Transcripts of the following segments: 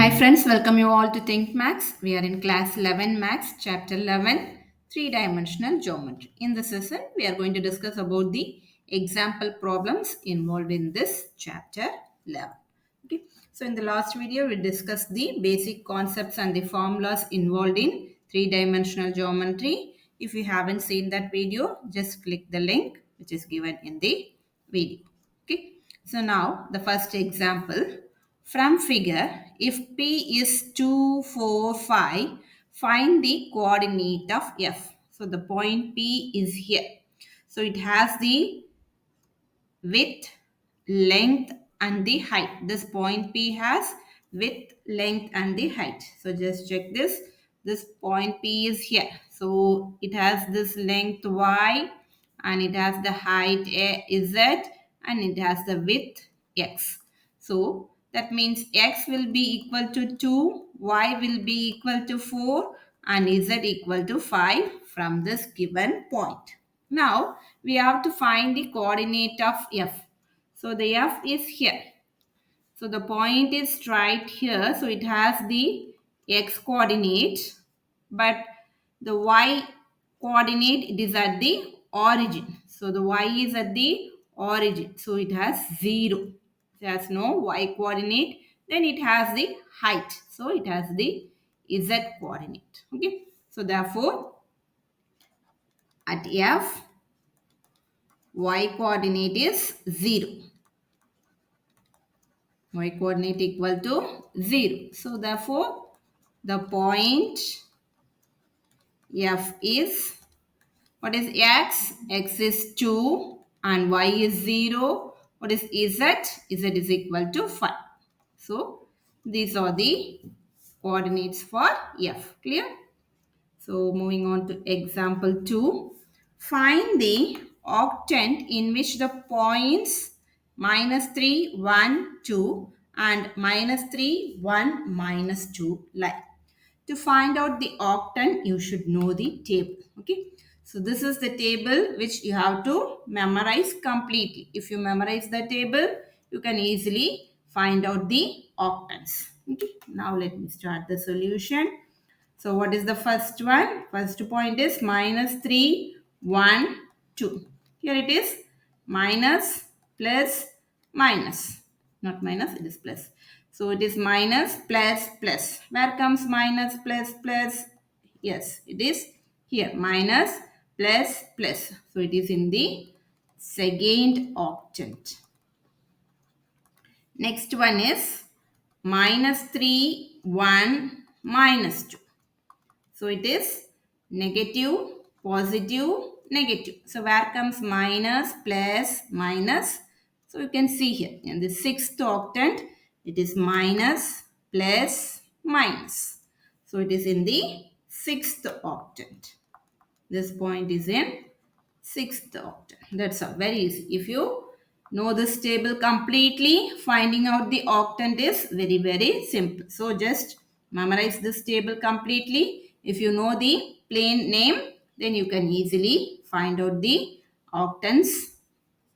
Hi friends, welcome you all to Think Max. We are in class 11 Max, chapter 11, three-dimensional geometry. In this session, we are going to discuss about the example problems involved in this chapter 11. Okay. So in the last video, we discussed the basic concepts and the formulas involved in three-dimensional geometry. If you haven't seen that video, just click the link which is given in the video. Okay. So now the first example. From figure, if P is 2, 4, 5, find the coordinate of F. So the point P is here. So it has the width, length and the height. This point P has width, length and the height. So just check this. This point P is here. So it has this length Y and it has the height Z and it has the width X. So that means X will be equal to 2, Y will be equal to 4 and Z equal to 5 from this given point. Now we have to find the coordinate of F. So the F is here. So the point is right here. So it has the X coordinate, but the Y coordinate it is at the origin. So the Y is at the origin. So it has 0. It has no Y coordinate. Then it has the height. So it has the Z coordinate. Okay. So therefore at F, Y coordinate is 0. Y coordinate equal to 0. So therefore, the point F is, what is X? X is 2 and Y is 0. What is Z? Z is equal to 5. So these are the coordinates for F. Clear? So moving on to example 2. Find the octant in which the points -3, 1, 2 and -3, 1, -2 lie. To find out the octant, you should know the table. Okay. So this is the table which you have to memorize completely. If you memorize the table, you can easily find out the octants. Okay. Now let me start the solution. So what is the first one? First point is -3, 1, 2. Here it is minus, plus, minus. Not minus, it is plus. So it is minus, plus, plus. Where comes minus, plus, plus? Yes, it is here. Minus, plus, plus. So it is in the second octant. Next one is -3, 1, -2. So it is negative, positive, negative. So where comes minus, plus, minus? So you can see here in the sixth octant, it is minus, plus, minus. So it is in the sixth octant. This point is in sixth octant. That's all. Very easy. If you know this table completely, finding out the octant is very, very simple. So just memorize this table completely. If you know the plane name, then you can easily find out the octants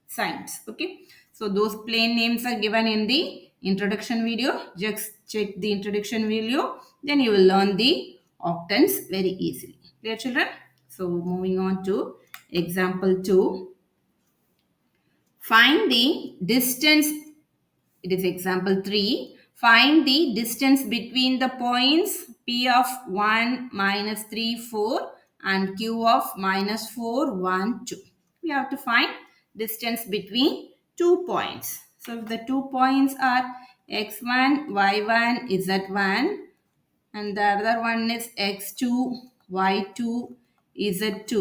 signs. Okay. So those plane names are given in the introduction video. Just check the introduction video. Then you will learn the octants very easily. Clear, children? So moving on to example 2. Find the distance. It is example 3. Find the distance between the points P of 1, -3, 4 and Q of -4, 1, 2. We have to find distance between two points. So if the 2 points are x1, y1, z1 and the other one is x2, y2, z2.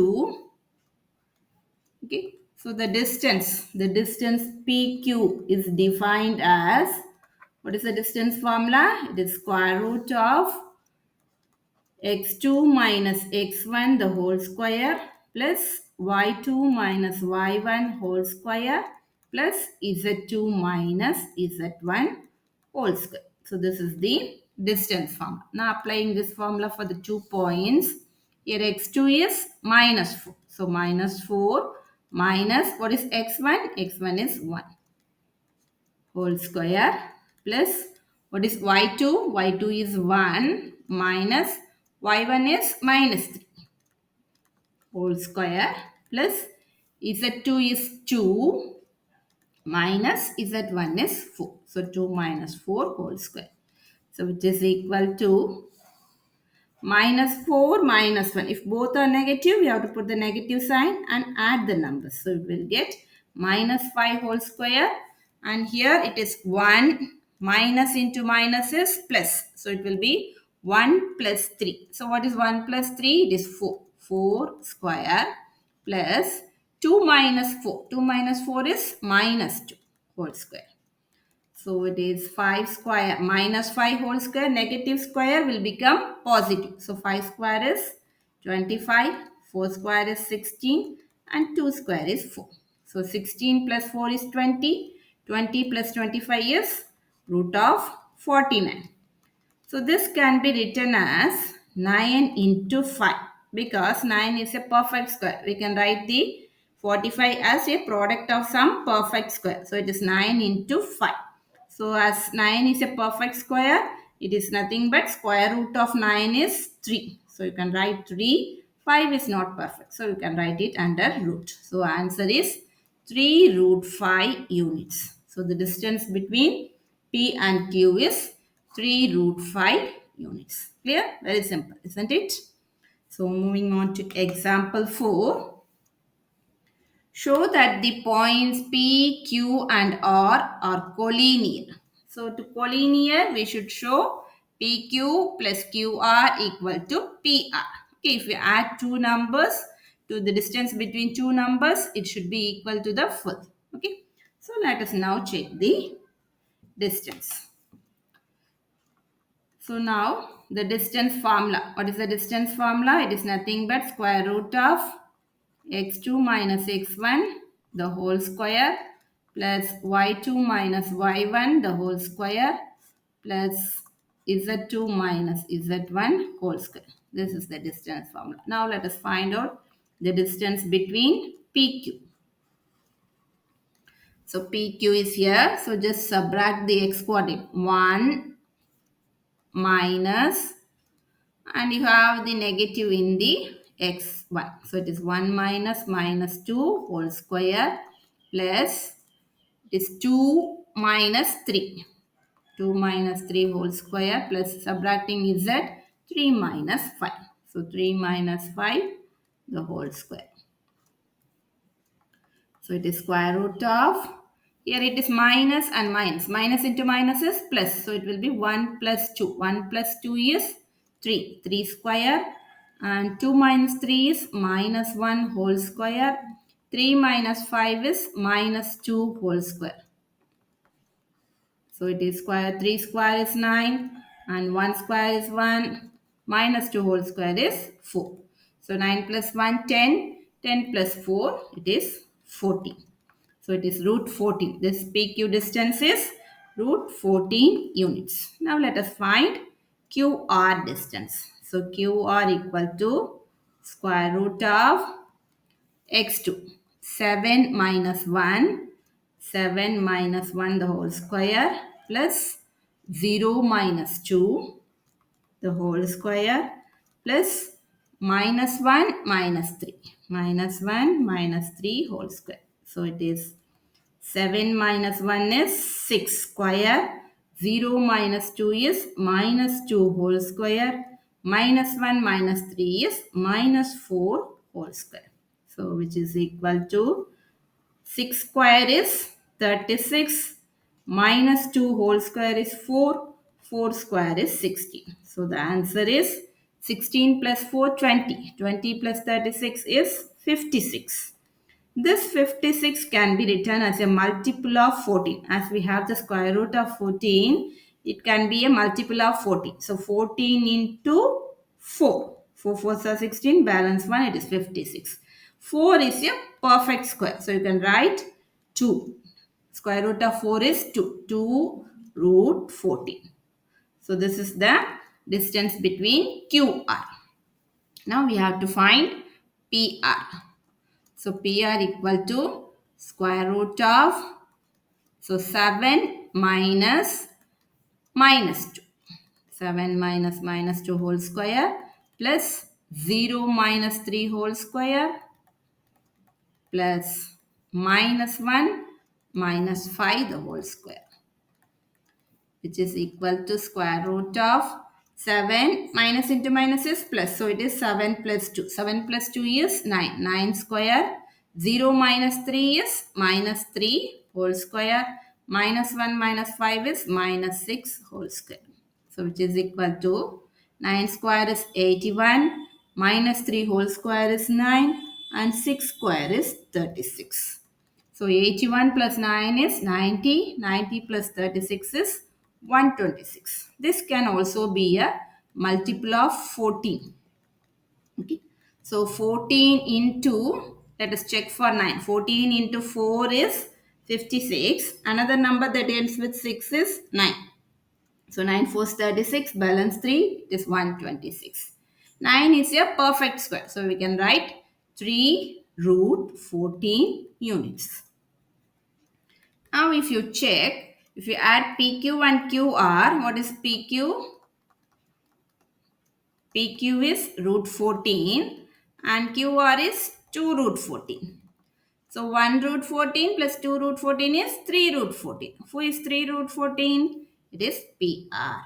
Okay. So the distance PQ is defined as, what is the distance formula? It is square root of x2 minus x1 the whole square plus y2 minus y1 whole square plus z2 minus z1 whole square. So this is the distance formula. Now applying this formula for the 2 points. Here x2 is -4. So -4 minus, what is x1? x1 is 1 whole square plus What is y2? y2 is 1 minus y1 is minus 3 whole square plus z2 is 2 minus z1 is 4. So 2 minus 4 whole square. So which is equal to minus 4 minus 1. If both are negative, we have to put the negative sign and add the numbers. So we will get minus 5 whole square. And here it is 1 minus into minus is plus. So it will be 1 plus 3. So what is 1 plus 3? It is 4. 4 square plus 2 minus 4. 2 minus 4 is minus 2 whole square. So it is 5 square minus 5 whole square. Negative square will become positive. So 5 square is 25. 4 square is 16. And 2 square is 4. So 16 plus 4 is 20. 20 plus 25 is root of 49. So this can be written as 9 into 5 because 9 is a perfect square. We can write the 45 as a product of some perfect square. So it is 9 into 5. So as 9 is a perfect square, it is nothing but square root of 9 is 3. So you can write 3. 5 is not perfect. So you can write it under root. So answer is 3 root 5 units. So the distance between P and Q is 3 root 5 units. Clear? Very simple, isn't it? So moving on to example 4. Show that the points P, Q and R are collinear. So to collinear, we should show PQ plus QR equal to PR. Okay, if we add two numbers to the distance between two numbers, it should be equal to the full. Okay, so let us now check the distance. So now the distance formula. What is the distance formula? It is nothing but square root of x2 minus x1 the whole square plus y2 minus y1 the whole square plus z2 minus z1 whole square. This is the distance formula. Now let us find out the distance between PQ. So PQ is here. So just subtract the x coordinate 1 minus and you have the negative in the x1. So it is 1 minus minus 2 whole square plus it is 2 minus 3. 2 minus 3 whole square plus subtracting z 3 minus 5. So 3 minus 5 the whole square. So it is square root of, here it is minus and minus. Minus into minus is plus. So it will be 1 plus 2. 1 plus 2 is 3. 3 square. And 2 minus 3 is minus 1 whole square. 3 minus 5 is minus 2 whole square. So it is square, 3 square is 9 and 1 square is 1. Minus 2 whole square is 4. So 9 plus 1, 10. 10 plus 4, it is 14. So it is root 14. This PQ distance is root 14 units. Now let us find QR distance. So QR equal to square root of x2. 7 minus 1. 7 minus 1 the whole square plus 0 minus 2 the whole square plus minus 1 minus 3. Minus 1 minus 3 whole square. So it is 7 minus 1 is 6 square. 0 minus 2 is minus 2 whole square. Minus 1 minus 3 is minus 4 whole square. So which is equal to 6 square is 36. Minus 2 whole square is 4. 4 square is 16. So the answer is 16 plus 4, 20. 20 plus 36 is 56. This 56 can be written as a multiple of 14. As we have the square root of 14, it can be a multiple of 14. So 14 into 4. 4 4s are 16, balance 1, it is 56. 4 is a perfect square. So you can write 2. Square root of 4 is 2. 2 root 14. So this is the distance between QR. Now we have to find PR. So PR equal to square root of, so 7 minus minus 2. 7 minus minus 2 whole square plus 0 minus 3 whole square plus minus 1 minus 5 the whole square, which is equal to square root of 7 minus into minus is plus. So it is 7 plus 2. 7 plus 2 is 9. 9 square. 0 minus 3 is minus 3 whole square. Minus 1 minus 5 is minus 6 whole square. So which is equal to 9 square is 81. Minus 3 whole square is 9. And 6 square is 36. So 81 plus 9 is 90. 90 plus 36 is 126. This can also be a multiple of 14. Okay. So 14 into, let us check for 9. 14 into 4 is 56. Another number that ends with 6 is 9. So 9 4 is 36, balance 3 is 126. 9 is a perfect square. So we can write 3 root 14 units. Now if you check, if you add PQ and QR, what is PQ? PQ is root 14 and QR is 2 root 14. So 1 root 14 plus 2 root 14 is 3 root 14. Who is 3 root 14? It is PR.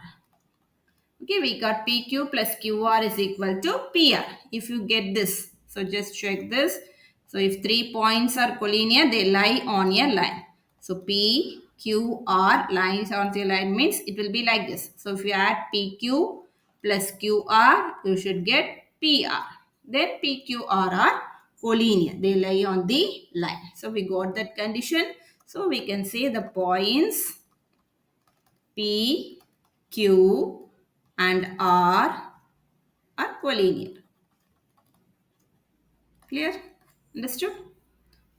Okay, we got PQ plus QR is equal to PR. If you get this, so just check this. So if 3 points are collinear, they lie on a line. So P, Q, R lines on the line means it will be like this. So if you add PQ plus QR, you should get PR. Then PQR are collinear. They lie on the line. So we got that condition. So we can say the points P, Q and R are collinear. Clear? Understood?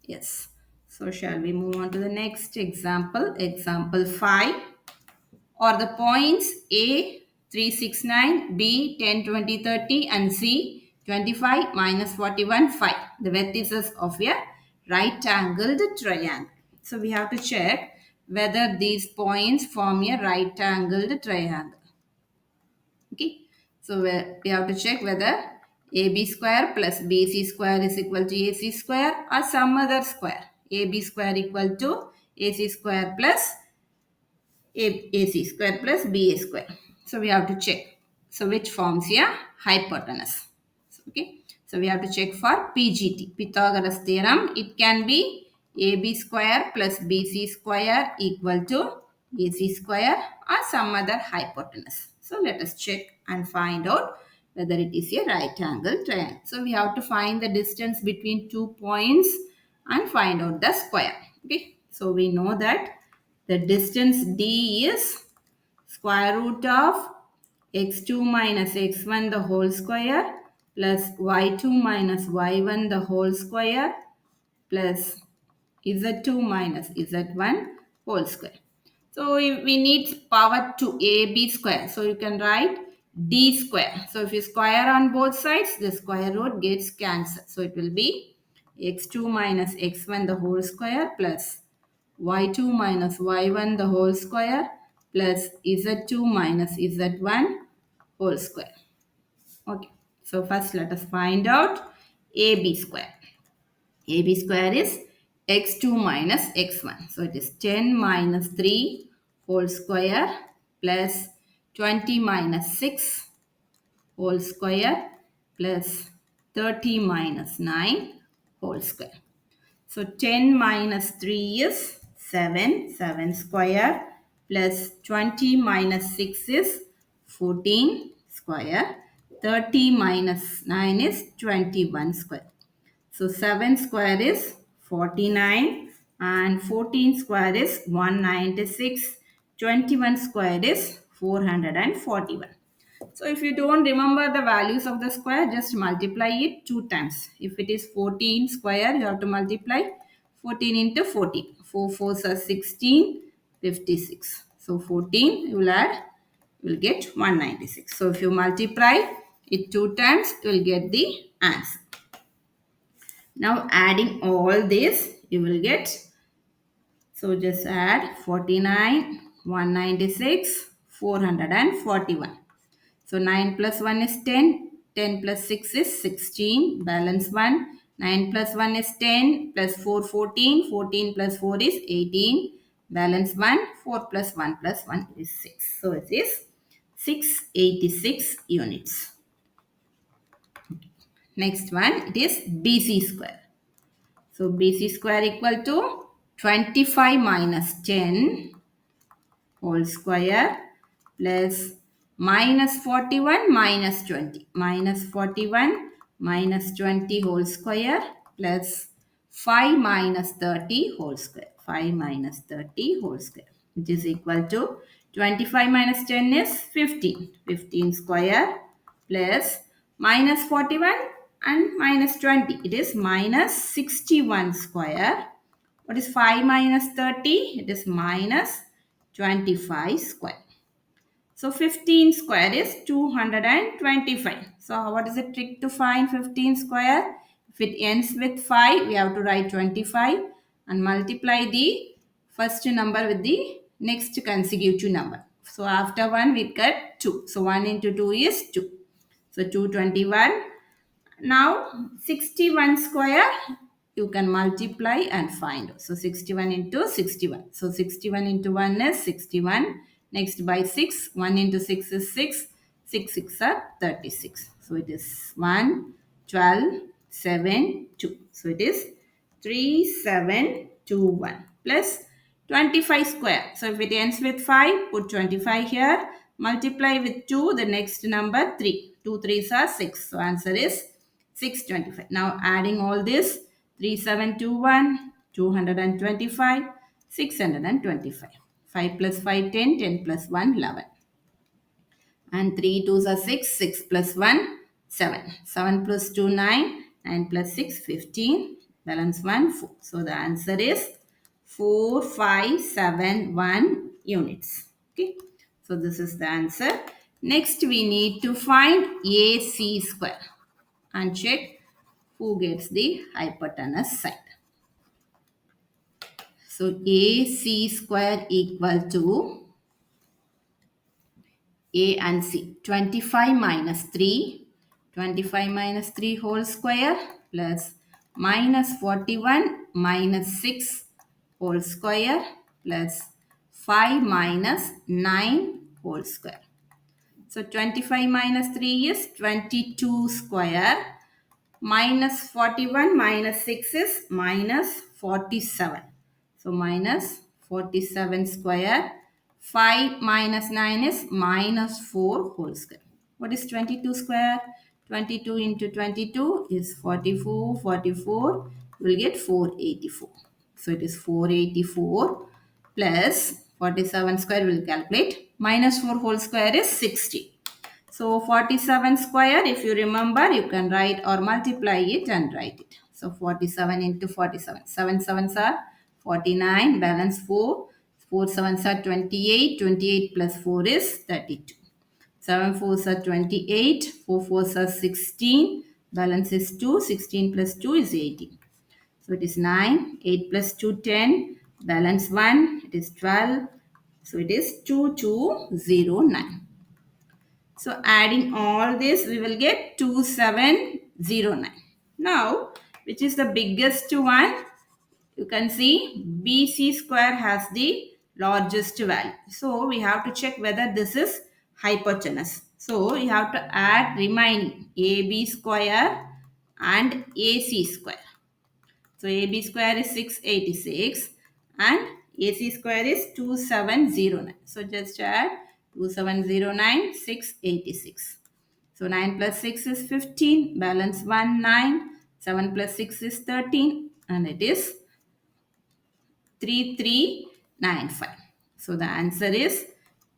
Yes. So shall we move on to the next example? Example 5. Or the points A 369, B 10, 20, 30 and C 25, minus 41, 5. The vertices of a right angled triangle. So we have to check whether these points form a right angled triangle. Okay. So we have to check whether AB square plus BC square is equal to AC square or some other square. AB square equal to AC square plus AC square plus BA square. So we have to check. So which forms a hypotenuse. Okay. So we have to check for PGT, Pythagoras theorem. It can be AB square plus BC square equal to AC square or some other hypotenuse. So let us check and find out whether it is a right angle triangle. So we have to find the distance between 2 points and find out the square. Okay. So we know that the distance D is square root of x2 minus x1 the whole square plus y2 minus y1 the whole square plus z2 minus z1 whole square. So we need power to AB square. So you can write D square. So if you square on both sides, the square root gets cancelled. So it will be x2 minus x1 the whole square plus y2 minus y1 the whole square plus z2 minus z1 whole square. Okay. So first let us find out AB square. AB square is x2 minus x1. So it is 10 minus 3 whole square plus 20 minus 6 whole square plus 30 minus 9 whole square. So 10 minus 3 is 7, 7 square plus 20 minus 6 is 14 square. 30 minus 9 is 21 square. So 7 square is 49 and 14 square is 196. 21 square is 441. So if you don't remember the values of the square, just multiply it 2 times. If it is 14 square, you have to multiply 14 into 14. 4 4s are 16, 56. So 14 you will add, you will get 196. So if you multiply it 2 times, you will get the answer. Now adding all this, you will get, so just add 49, 196, 441. So 9 plus 1 is 10. 10 plus 6 is 16. Balance 1. 9 plus 1 is 10. Plus 4, 14. 14 plus 4 is 18. Balance 1. 4 plus 1 is 6. So it is 686 units. Next one, it is BC square. So BC square equal to 25 minus 10 whole square plus minus 41 minus 20. Minus 41 minus 20 whole square plus 5 minus 30 whole square. 5 minus 30 whole square, which is equal to 25 minus 10 is 15. 15 square plus minus 41 and minus 20. It is minus 61 square. What is 5 minus 30? It is minus 25 square. So 15 square is 225. So what is the trick to find 15 square? If it ends with 5, we have to write 25 and multiply the first number with the next consecutive number. So after 1, we get 2. So 1 into 2 is 2. So 221. Now 61 square you can multiply and find. So 61 into 61. So 61 into 1 is 61. Next by 6. 1 into 6 is 6. 6 6 are 36. So it is 1, 12, 7, 2. So it is 3721 plus 25 square. So if it ends with 5, put 25 here. Multiply with 2, the next number 3. 2 3s are 6. So answer is 625. Now adding all this, 3721, 225, 625. 5 plus 5, 10, 10 plus 1, 11. And 3 2s are 6, 6 plus 1, 7. 7 plus 2, 9, 9 plus 6, 15. Balance 1, 4. So the answer is 4571 units. Okay. So this is the answer. Next we need to find AC square and check who gets the hypotenuse side. So AC square equal to A and C. 25 minus 3. 25 minus 3 whole square plus minus 41 minus 6 whole square plus 5 minus 9 whole square. So 25 minus 3 is 22 square. Minus 41 minus 6 is minus 47. So minus 47 square. 5 minus 9 is minus 4 whole square. What is 22 square? 22 into 22 is 44. 44 will get 484. So it is 484 plus 47 square will calculate. Minus 4 whole square is 60. So 47 square, if you remember, you can write or multiply it and write it. So 47 into 47. 7 sevens are 49, balance 4. 4 sevens are 28. 28 plus 4 is 32. 7 fours are 28. 4 fours are 16. Balance is 2. 16 plus 2 is 18. So it is 9. 8 plus 2, 10. Balance 1. It is 12. So it is 2209. So adding all this, we will get 2709. Now, which is the biggest one? You can see BC square has the largest value. So we have to check whether this is hypotenuse. So you have to add remaining AB square and AC square. So AB square is 686 and AC square is 2709. So just add 2709, 686. So 9 plus 6 is 15, balance 1, 9. 7 plus 6 is 13 and it is 3395. So the answer is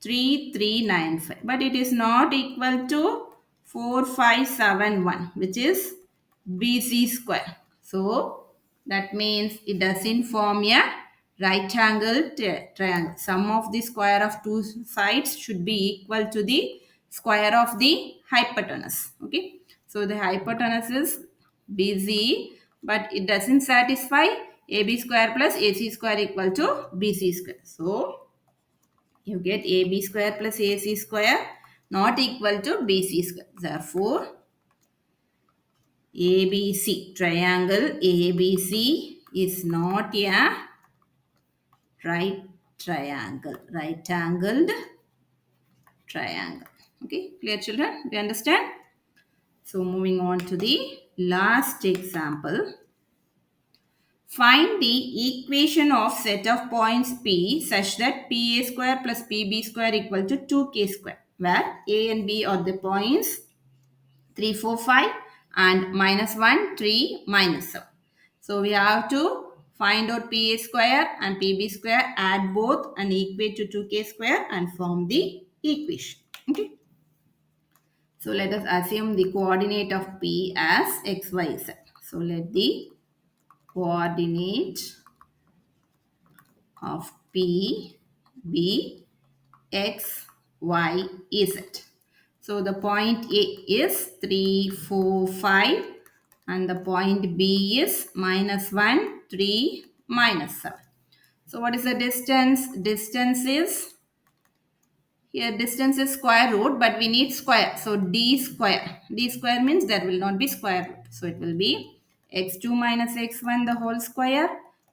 3395. But it is not equal to 4571, which is BC square. So that means it doesn't form a right angle triangle. Sum of the square of two sides should be equal to the square of the hypotenuse. Okay. So the hypotenuse is BC, but it doesn't satisfy AB square plus AC square equal to BC square. So You get AB square plus AC square not equal to BC square. Therefore, ABC, triangle ABC is not a right right angled triangle. Okay, clear children? Do you understand? So moving on to the last example. Find the equation of set of points P such that PA square plus PB square equal to 2K square, where A and B are the points 3, 4, 5 and -1, 3, -7. So we have to find out PA square and PB square, add both and equate to 2K square and form the equation. Okay. So let us assume the coordinate of P as x, y, z. So let the coordinate of P be x, y, z. So the point A is 3, 4, 5 and the point B is -1, 3, -7. So what is the distance? Distance is, here distance is square root, but we need square. So d square. D square means there will not be square root. So it will be x2 minus x1 the whole square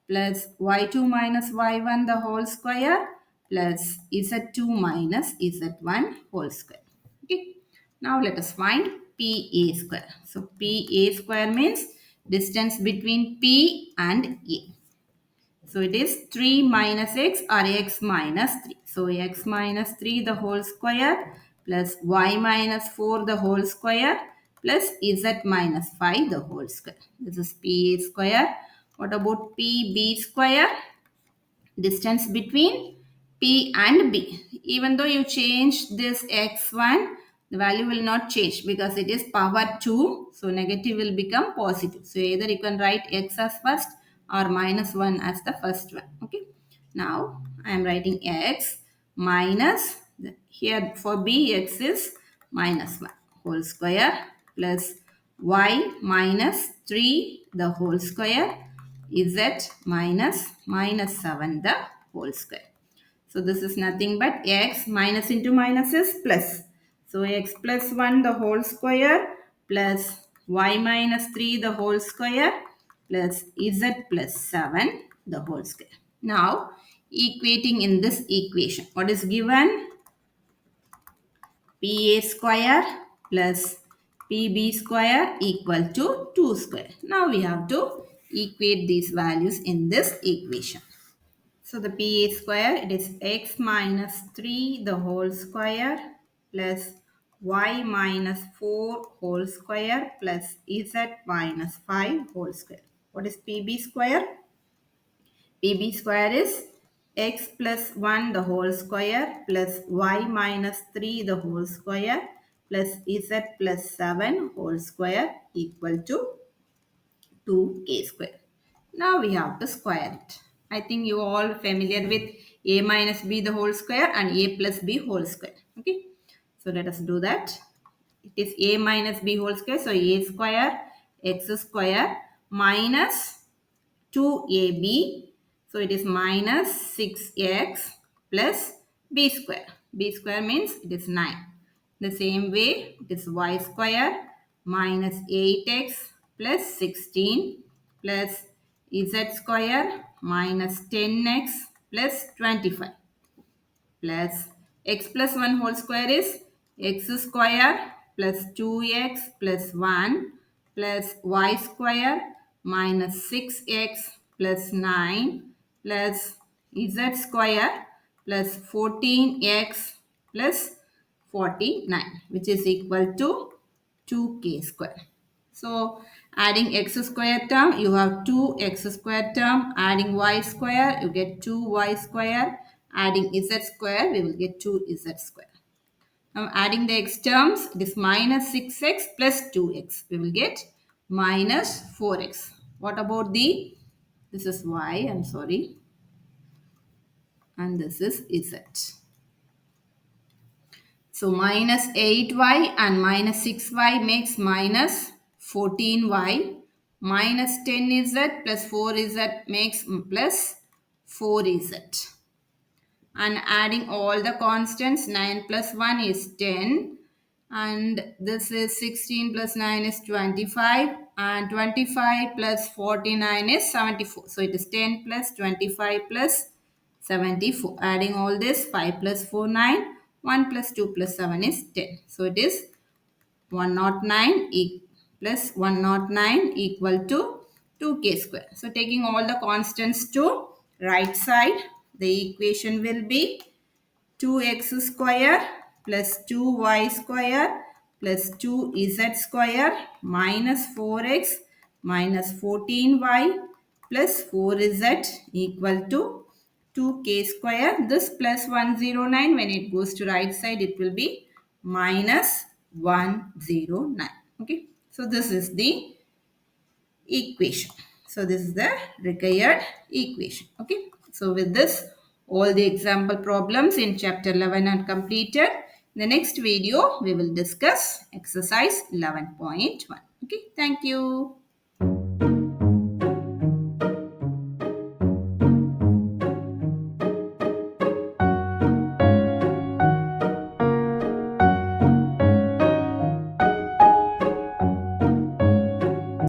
plus y2 minus y1 the whole square plus z2 minus z1 whole square. Okay. Now let us find PA square. So PA square means distance between P and A. So it is 3 minus x or x minus 3. So x minus 3 the whole square plus y minus 4 the whole square plus z minus 5 the whole square. This is PA square. What about PB square? Distance between P and B. Even though you change this x1, the value will not change because it is power 2. So negative will become positive. So either you can write x as first or -1 as the first one. Okay. Now I am writing x minus, here for B x is -1 whole square plus y minus 3 the whole square z minus -7 the whole square. So this is nothing but x minus into minus is plus. So x plus 1 the whole square plus y minus 3 the whole square plus z plus 7 the whole square. Now equating in this equation, what is given? PA square plus PB square equal to 2 square. Now we have to equate these values in this equation. So the PA square, it is x minus 3 the whole square plus y minus 4 whole square plus z minus 5 whole square. What is PB square? PB square is x plus 1 the whole square plus y minus 3 the whole square plus z plus 7 whole square equal to 2k square. Now we have to square it. I think you all familiar with a minus b the whole square and a plus b whole square. Okay. So let us do that. It is a minus b whole square. So a square x square minus 2ab. So it is minus 6x plus b square. B square means it is 9. The same way, it is y square minus 8x plus 16 plus z square minus 10x plus 25 plus x plus 1 whole square is x square plus 2x plus 1 plus y square minus 6x plus 9 plus z square plus 14x plus 49, which is equal to 2k square. So adding x square term, you have 2x square term. Adding y square, you get 2y square. Adding z square, we will get 2z square. Now adding the x terms, it is minus 6x plus 2x. We will get minus 4x. What about the, this is y, I'm sorry. And this is z. So minus 8y and minus 6y makes minus 14y. Minus 10z plus 4z makes plus 4z. and adding all the constants. 9 plus 1 is 10, and this is 16 plus 9 is 25, and 25 plus 49 is 74. So it is 10 plus 25 plus 74. Adding all this, 5 plus 4 9, 1 plus 2 plus 7 is 10. So it is 109 plus 109 equal to 2k square. So taking all the constants to right side, the equation will be 2x square plus 2y square plus 2z square minus 4x minus 14y plus 4z equal to 2k square. This plus 109, when it goes to right side, it will be minus 109. Okay. So this is the equation. So this is the required equation. Okay. So with this, all the example problems in chapter 11 are completed. In the next video, we will discuss exercise 11.1. Okay. Thank you.